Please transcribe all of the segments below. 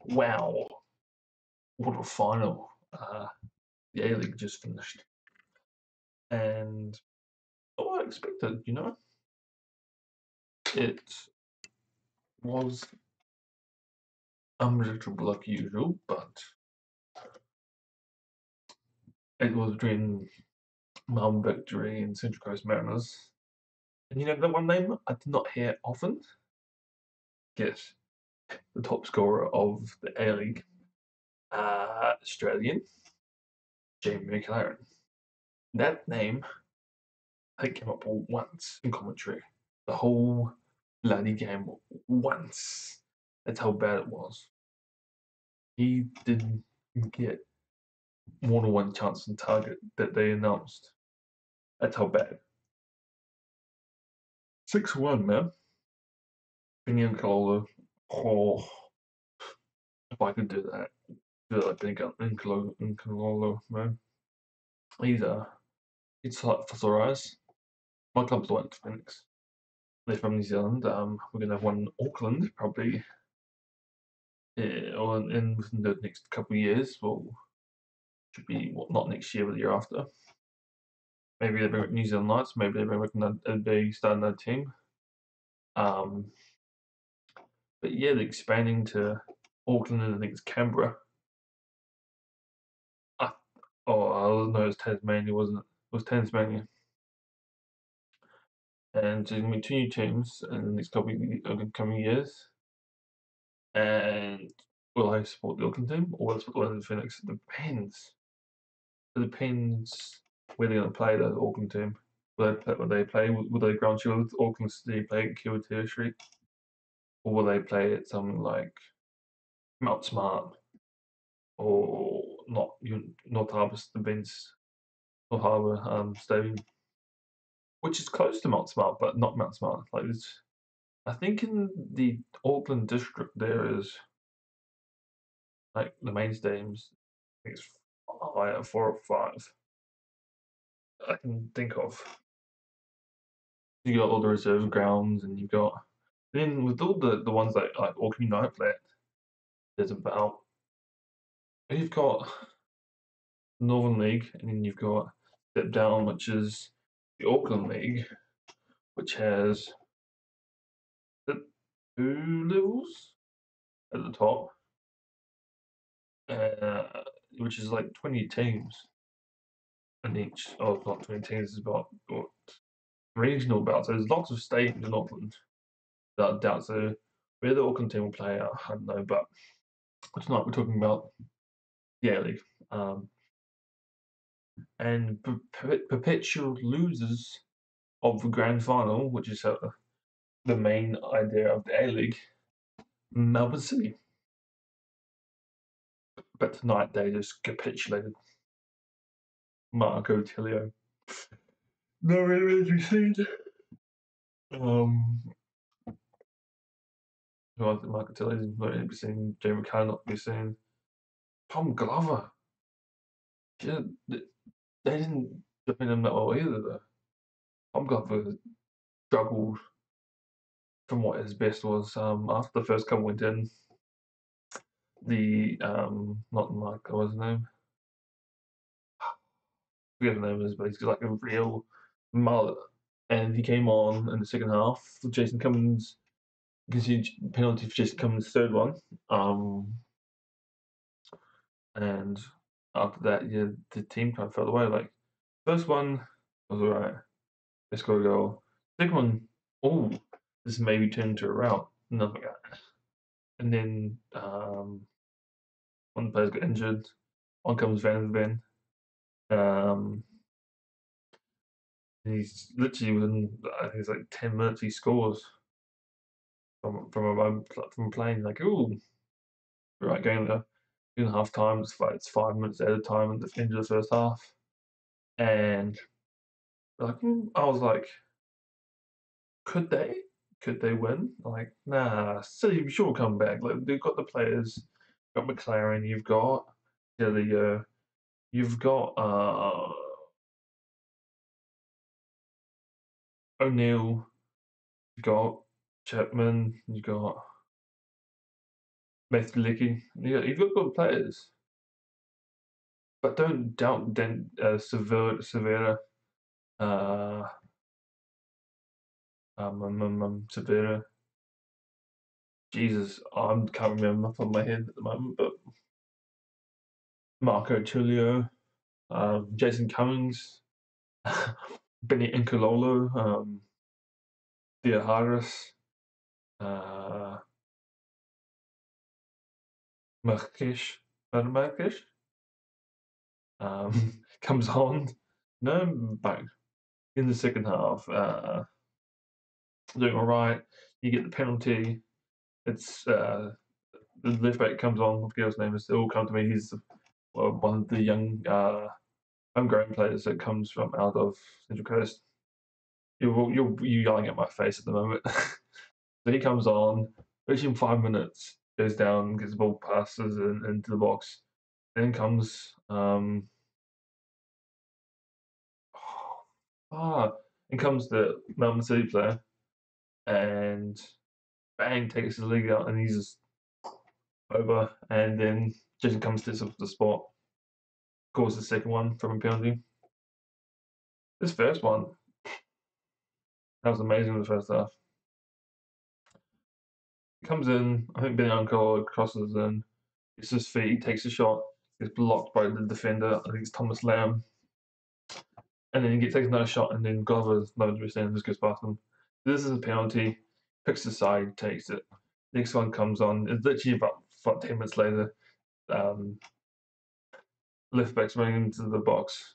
Wow, what a final! The A-League just finished, and what I expected, it was unpredictable like usual, but it was between Melbourne Victory and Central Coast Mariners. And that one name I did not hear often. Get the top scorer of the A-League, Australian, Jamie McLaren. That name, I think, came up once in commentary. The whole bloody game once. That's how bad it was. He didn't get more than one chance on target that they announced. That's how bad. 6-1, man. Pinion Cola. Oh, if I could do that. Do that like Cola, man. He's like fossilised. My club's went to Phoenix. They're from New Zealand. We're gonna have one in Auckland probably, or within the next couple of years. Well, should be not next year, but the year after. Maybe they bring back New Zealand Knights. Maybe they bring back they start another team. But yeah, they're expanding to Auckland and I think it's Canberra. I don't know, it was Tasmania, wasn't it? It was Tasmania. And there's going to be 2 new teams in the next couple of coming years. And will I support the Auckland team or will I support the Phoenix? It depends. It depends where they're going to play the Auckland team. Will they play? Will they ground shield Auckland City play at Kiwi Territory? Or will they play at something like Mount Smart or North Harbour North Harbour Stadium, which is close to Mount Smart, but not Mount Smart. Like I think in the Auckland district there is like the main stadiums. I think it's 4 or 5. I can think of. You got all the reserve grounds, and you've got then with all the ones like Auckland United play. There's about you've got Northern League, and then you've got Step Down, which is the Auckland League, which has the 2 levels at the top, which is like 20 teams in each. Oh, not 20 teams, it's about regional bouts. So there's lots of stadiums in Auckland, without doubt. So where the Auckland team will play, I don't know, but tonight we're talking about the A-League. And perpetual losers of the grand final, which is the main idea of the A-League, Melbourne City. But tonight they just capitulated. Marco Tilio. No really to be seen. Marco Tilio is not really to be seen. Jamie McCann not to be seen. Tom Glover. Yeah, they didn't defend him that well either, though. Tom Glover struggled from what his best was. After the first couple went in, not Mike, what was his name? I forget his name is, but he's like a real mullet. And he came on in the second half. Jason Cummins conceded penalty for Jason Cummins' third one. And after that, yeah, the team kind of fell away. Like, first one was alright. They scored a goal. Second one, this maybe turned into a rout. Nothing like that. And then one of the players got injured. On comes Van Ven. He's literally within, I think it's like 10 minutes, he scores from playing. Like, right, going there. In half time, it's 5 minutes at a time at the end of the first half. And like, I was like, could they win? Like, nah, City sure come back. Like, they've got the players, you've got McLaren, you've got you've got O'Neill, you've got Chapman, you've got Methliki. You've got good players, but don't doubt Severa. Uh, Severa. Jesus, I can't remember off the top of my head at the moment, but Marco Tulio, Jason Cummings, Benny Incololo, Thea Harris, uh, Marques, Marques, comes on. No, back in the second half, doing all right. You get the penalty. It's the left back comes on. I forget his name. It's all come to me. He's one of the young homegrown players that comes from out of Central Coast. You're yelling at my face at the moment. So he comes on, reaching 5 minutes, goes down, gets the ball, passes into the box. Then comes in comes the Melbourne City player, and bang, takes the league out, and he's just over. And then Jason comes to the spot, scores the second one from a penalty. This first one, that was amazing in the first half. He comes in, I think Benny Uncle crosses in, it's his feet, he takes a shot, gets blocked by the defender, I think it's Thomas Lamb. And then he takes another shot, and then Glover's nose and just goes past him. This is a penalty, picks the side, takes it. Next one comes on, it's literally about 10 minutes later. Left back's running into the box,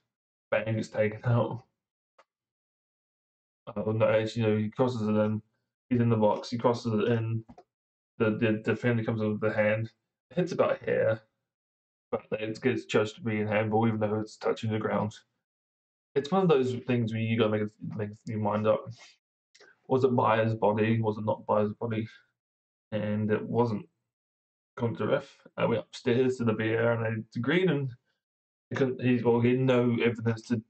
bang, it's taken out. Oh no, actually, he crosses it in, he's in the box, he crosses it in, the defender comes in with the hand, hits about here, but it gets judged to be in handball even though it's touching the ground. It's one of those things where you gotta make your mind up. Was it by his body? Was it not by his body? And it wasn't. According to the ref, I went upstairs to the VAR and they agreed, and he had no evidence to,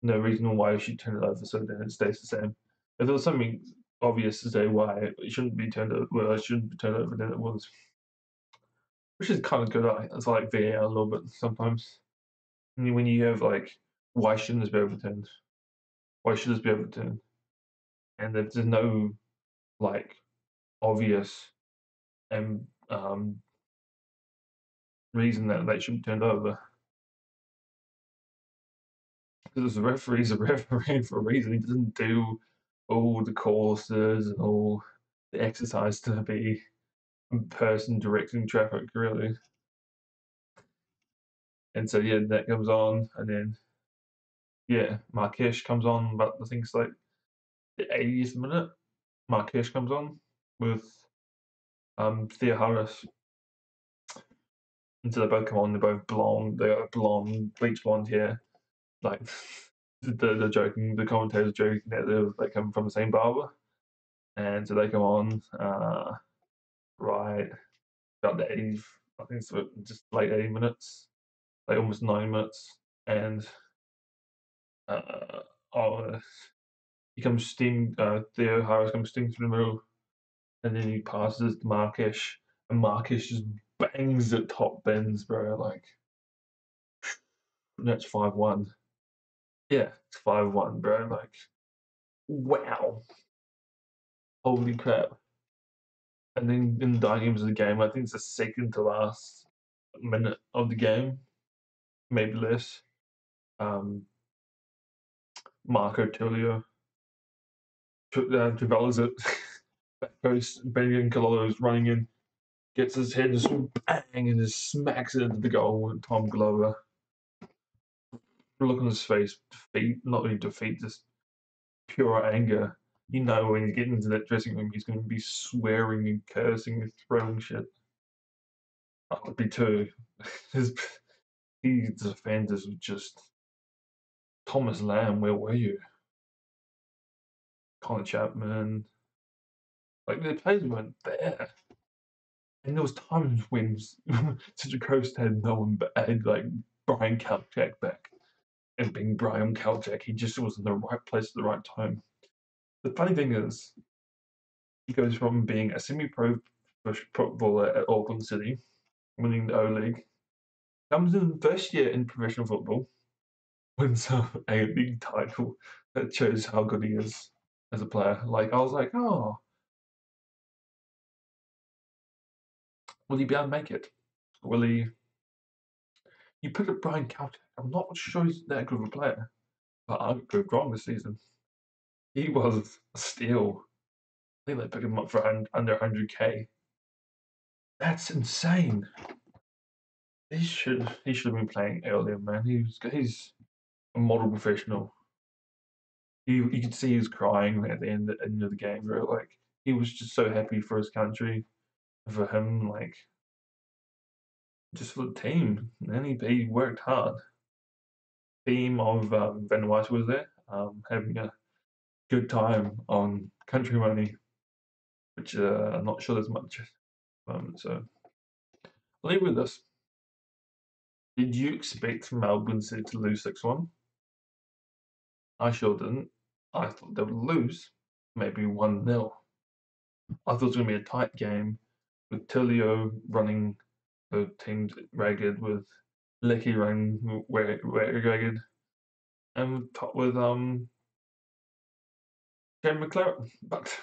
no reason why he should turn it over, so then it stays the same. If there was something obvious to say why it shouldn't be turned over, well, it shouldn't be turned over, then it was. Which is kind of good. It's like VAR a little bit sometimes. When you have like, why shouldn't this be overturned? Why should this be overturned? And if there's no like obvious and reason that they should be turned over, because the referee's a referee for a reason. He doesn't do all the courses and all the exercise to be a person directing traffic, really. And so yeah, that comes on, and then yeah, Marques comes on, but I think it's like the 80th minute. Marques comes on with Thea Harris. And so they both come on, they're both blonde, they got blonde, bleach blonde hair. Like the joking, the commentators joking that they come from the same barber. And so they come on, right, about the 80, I think it's just late 80 minutes, like almost 90 minutes. And uh, oh, he comes steam, Theo Harris comes steam through the middle, and then he passes to Marques, and Marques just bangs at top bends, bro. Like, that's 5-1. Yeah, it's 5-1, bro. Like, wow. Holy crap. And then in the dying games of the game, I think it's the second to last minute of the game, maybe less. Marco Tulio develops it. Back goes Benjamin Cololo's running in, gets his head just bang and just smacks it into the goal. And Tom Glover, look on his face, defeat, not really defeat, just pure anger. You know when he's getting into that dressing room, he's going to be swearing and cursing and throwing shit. I would be too. His defenders were just Thomas Lamb. Where were you? Colin Chapman. Like the players weren't there. And there was times when Central Coast had no one but had like Brian Kalchak back. And being Brian Kalchak, he just was in the right place at the right time. The funny thing is, he goes from being a semi-pro first footballer at Auckland City, winning the O-League. Comes in first year in professional football, wins a league title that shows how good he is as a player. Like, I was like, oh, will he be able to make it? Will he? You put up Brian Caltech. I'm not sure he's that good of a player, but I got proved wrong this season. He was a steal. I think they picked him up for under 100K. That's insane. He should have been playing earlier, man. He's a model professional. You could see he was crying at the end of the game, bro. Like, he was just so happy for his country, for him, like, just for the team. And he worked hard. Team of Vanuatu was there, having a good time on country money, which I'm not sure there's much at the moment. So I'll leave with this. Did you expect Melbourne City to lose 6-1? I sure didn't. I thought they would lose, maybe 1-0. I thought it was going to be a tight game with Tilio running the teams ragged, with Lecky running ragged, and with Shane McLaren. But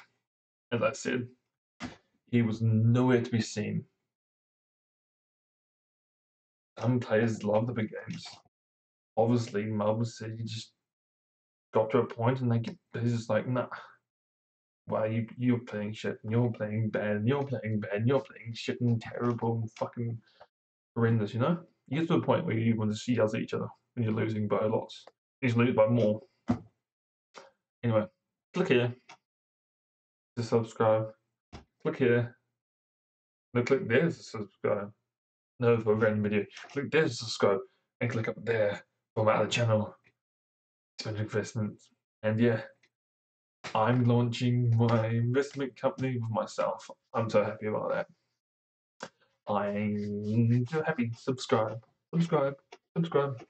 as I said, he was nowhere to be seen. Some players love the big games. Obviously, Melbourne City just got to a point and they're just like, nah. Why you're playing shit and you're playing bad and you're playing bad and you're playing shit and terrible and fucking horrendous, you know? You get to a point where you want to see yells at each other when you're losing by lots. You just lose by more. Anyway, click here to subscribe. Click here. No, click there to subscribe. No, for a random video. Click there to subscribe and click up there for my other channel. Spend investments. And yeah, I'm launching my investment company with myself. I'm so happy about that. I'm so happy. Subscribe. Subscribe. Subscribe.